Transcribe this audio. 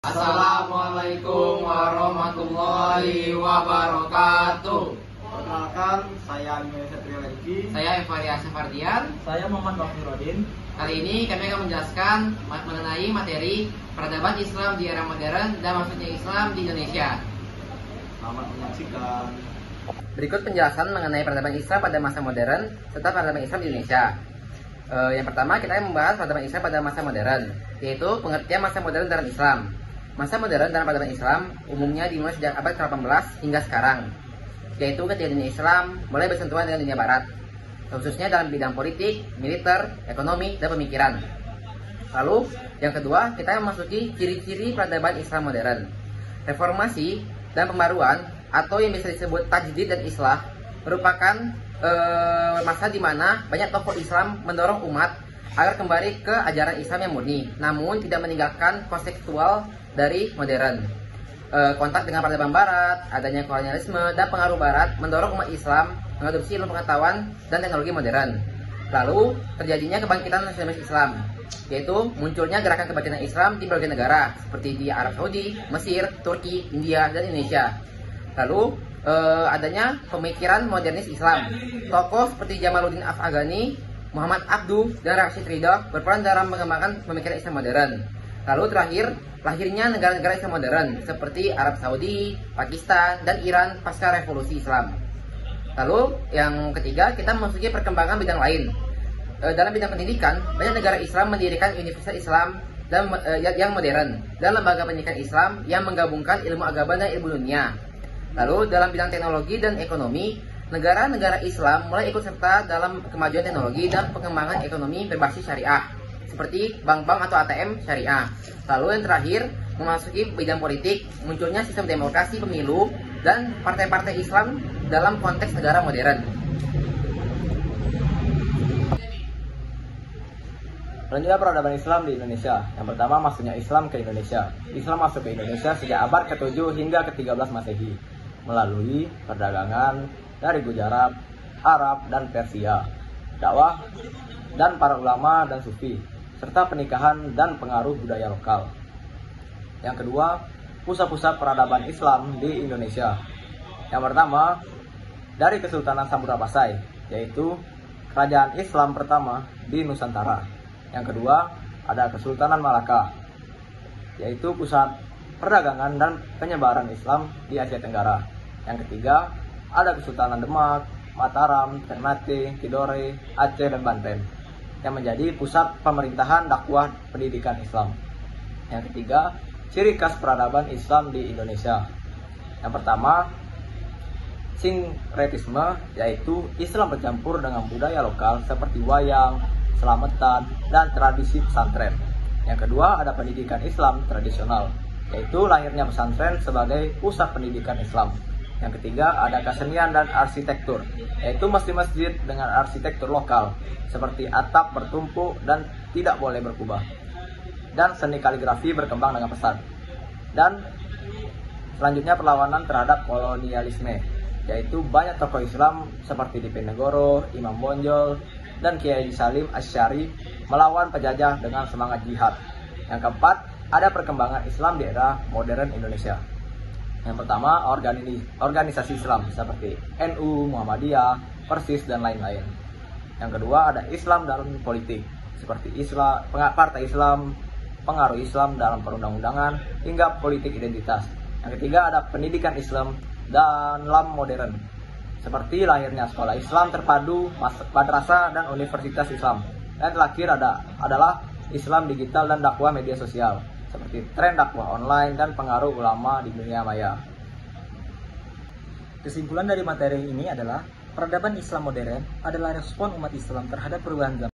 Assalamualaikum warahmatullahi wabarakatuh. Perkenalkan, saya Amir Satrio Lagi. Saya Evaria Safardian. Saya Muhammad Wafiruddin. Kali ini kami akan menjelaskan mengenai materi peradaban Islam di era modern dan maksudnya Islam di Indonesia. Selamat menyaksikan. Berikut penjelasan mengenai peradaban Islam pada masa modern serta peradaban Islam di Indonesia. Yang pertama, kita akan membahas peradaban Islam pada masa modern, yaitu pengertian masa modern dalam Islam. Masa modern dalam peradaban Islam umumnya dimulai sejak abad ke-18 hingga sekarang, yaitu ketika dunia Islam mulai bersentuhan dengan dunia Barat, khususnya dalam bidang politik, militer, ekonomi, dan pemikiran. Lalu, yang kedua, kita memasuki ciri-ciri peradaban Islam modern. Reformasi dan pembaruan, atau yang bisa disebut tajdid dan islah, merupakan masa di mana banyak tokoh Islam mendorong umat agar kembali ke ajaran Islam yang murni, namun tidak meninggalkan konseptual dari modern. Kontak dengan peradaban Barat, adanya kolonialisme dan pengaruh Barat mendorong umat Islam mengadopsi ilmu pengetahuan dan teknologi modern. Lalu terjadinya kebangkitan nasionalis Islam, yaitu munculnya gerakan kebangkitan Islam di berbagai negara seperti di Arab Saudi, Mesir, Turki, India, dan Indonesia. Lalu adanya pemikiran modernis Islam. Tokoh seperti Jamaluddin Afghani, Muhammad Abduh, dan Rashid Ridha berperan dalam mengembangkan pemikiran Islam modern. Lalu terakhir, lahirnya negara-negara Islam modern seperti Arab Saudi, Pakistan, dan Iran pasca revolusi Islam. Lalu yang ketiga, kita memasuki perkembangan bidang lain. Dalam bidang pendidikan, banyak negara Islam mendirikan universitas Islam yang modern dan lembaga pendidikan Islam yang menggabungkan ilmu agama dan ilmu dunia. Lalu dalam bidang teknologi dan ekonomi, negara-negara Islam mulai ikut serta dalam kemajuan teknologi dan pengembangan ekonomi berbasis syariah, seperti bank-bank atau ATM syariah. Lalu yang terakhir, memasuki bidang politik, munculnya sistem demokrasi pemilu dan partai-partai Islam dalam konteks negara modern. Selanjutnya peradaban Islam di Indonesia. Yang pertama, masuknya Islam ke Indonesia. Islam masuk ke Indonesia sejak abad ke-7 hingga ke-13 Masehi melalui perdagangan dari Gujarat, Arab, dan Persia, dakwah dan para ulama dan sufi, serta pernikahan dan pengaruh budaya lokal. Yang kedua, pusat-pusat peradaban Islam di Indonesia. Yang pertama, dari Kesultanan Samudra-Pasai, yaitu kerajaan Islam pertama di Nusantara. Yang kedua, ada Kesultanan Malaka, yaitu pusat perdagangan dan penyebaran Islam di Asia Tenggara. Yang ketiga, ada Kesultanan Demak, Mataram, Ternate, Tidore, Aceh, dan Banten, yang menjadi pusat pemerintahan dakwah pendidikan Islam. Yang ketiga, ciri khas peradaban Islam di Indonesia. Yang pertama, sinkretisme, yaitu Islam bercampur dengan budaya lokal seperti wayang, selamatan, dan tradisi pesantren. Yang kedua, ada pendidikan Islam tradisional, yaitu lahirnya pesantren sebagai pusat pendidikan Islam. Yang ketiga, ada kesenian dan arsitektur, yaitu masjid-masjid dengan arsitektur lokal seperti atap bertumpuk dan tidak boleh berkubah. Dan seni kaligrafi berkembang dengan pesat. Dan selanjutnya perlawanan terhadap kolonialisme, yaitu banyak tokoh Islam seperti Diponegoro, Imam Bonjol, dan Kiai Salim Asy'ari melawan penjajah dengan semangat jihad. Yang keempat, ada perkembangan Islam di era modern Indonesia. Yang pertama, organisasi Islam seperti NU, Muhammadiyah, Persis, dan lain-lain. Yang kedua, ada Islam dalam politik seperti Islam, partai Islam, pengaruh Islam dalam perundang-undangan, hingga politik identitas. Yang ketiga, ada pendidikan Islam dalam modern, seperti lahirnya sekolah Islam terpadu, madrasah, dan universitas Islam. Dan terakhir adalah Islam digital dan dakwah media sosial, seperti tren dakwah online dan pengaruh ulama di dunia maya. Kesimpulan dari materi ini adalah peradaban Islam modern adalah respon umat Islam terhadap perubahan zaman